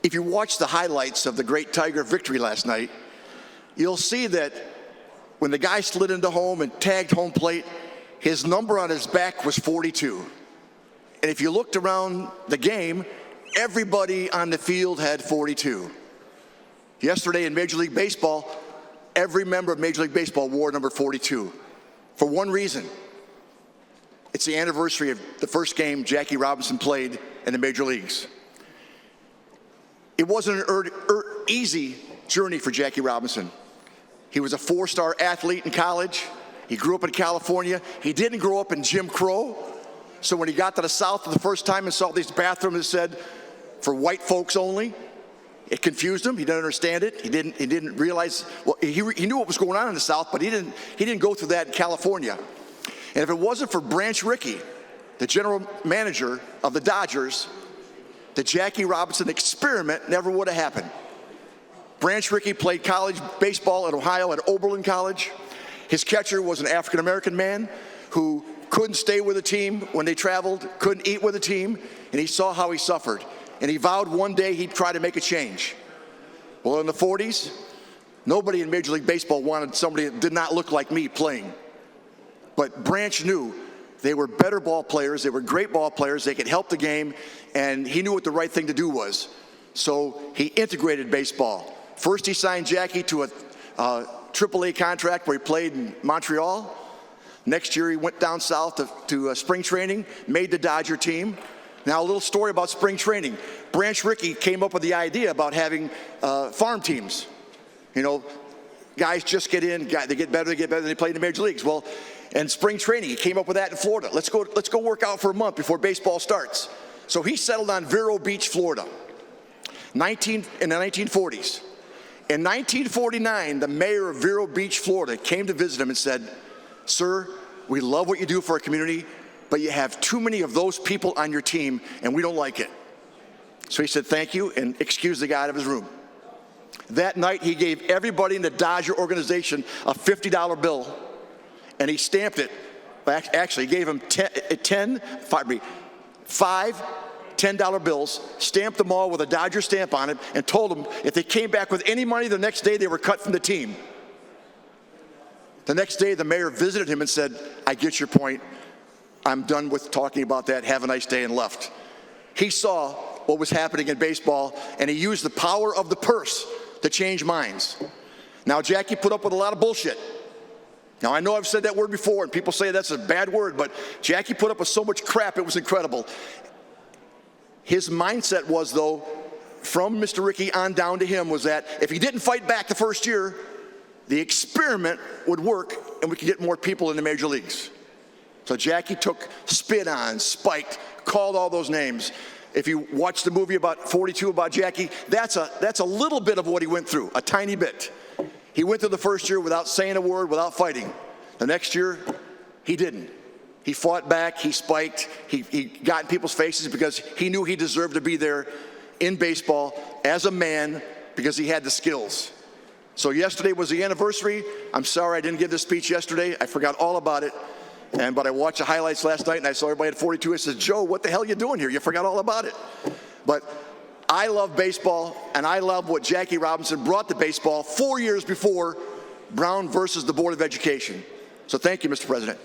If you watch the highlights of the great Tiger victory last night, you'll see that when the guy slid into home and tagged home plate, his number on his back was 42. And if you looked around the game, everybody on the field had 42. Yesterday in Major League Baseball, every member of Major League Baseball wore number 42 for one reason. It's the anniversary of the first game Jackie Robinson played in the major leagues. It wasn't an easy journey for Jackie Robinson. He was a four-star athlete in college. He grew up in California. He didn't grow up in Jim Crow. So when he got to the South for the first time and saw these bathrooms that said, for white folks only, it confused him. He didn't understand it. He didn't realize, well, he knew what was going on in the South, but he didn't go through that in California. And if it wasn't for Branch Rickey, the general manager of the Dodgers, the Jackie Robinson experiment never would have happened. Branch Rickey played college baseball at Ohio at Oberlin College. His catcher was an African-American man who couldn't stay with the team when they traveled, couldn't eat with the team, and he saw how he suffered. And he vowed one day he'd try to make a change. Well, in the 40s, nobody in Major League Baseball wanted somebody that did not look like me playing. But Branch knew they were better ball players, they were great ball players, they could help the game, and he knew what the right thing to do was. So he integrated baseball. First, he signed Jackie to a AAA contract where he played in Montreal. Next year, he went down south to spring training, made the Dodger team. Now, a little story about spring training. Branch Rickey came up with the idea about having farm teams. You know, guys just get in, they get better, than they play in the major leagues. Well, and spring training, he came up with that in Florida. Let's go work out for a month before baseball starts. So he settled on Vero Beach, Florida, in the 1940s. In 1949, the mayor of Vero Beach, Florida, came to visit him and said, "Sir, we love what you do for our community, but you have too many of those people on your team, and we don't like it." So he said, "Thank you," and excused the guy out of his room. That night, he gave everybody in the Dodger organization a $50 bill, and he stamped it. Actually, he gave them five $10 bills, stamped them all with a Dodger stamp on it, and told them if they came back with any money the next day, they were cut from the team. The next day, the mayor visited him and said, "I get your point. I'm done with talking about that. Have a nice day," and left. He saw what was happening in baseball, and he used the power of the purse to change minds. Now, Jackie put up with a lot of bullshit. Now, I know I've said that word before, and people say that's a bad word, but Jackie put up with so much crap, it was incredible. His mindset was, though, from Mr. Rickey on down to him, was that if he didn't fight back the first year, the experiment would work, and we could get more people in the major leagues. So Jackie took spit on, spiked, called all those names. If you watch the movie about 42 about Jackie, that's a little bit of what he went through, a tiny bit. He went through the first year without saying a word, without fighting. The next year, he didn't. He fought back, he spiked, he got in people's faces because he knew he deserved to be there in baseball as a man because he had the skills. So yesterday was the anniversary. I'm sorry I didn't give this speech yesterday. I forgot all about it. But I watched the highlights last night and I saw everybody at 42. I said, "Joe, what the hell are you doing here? You forgot all about it." But I love baseball, and I love what Jackie Robinson brought to baseball 4 years before Brown versus the Board of Education. So thank you, Mr. President.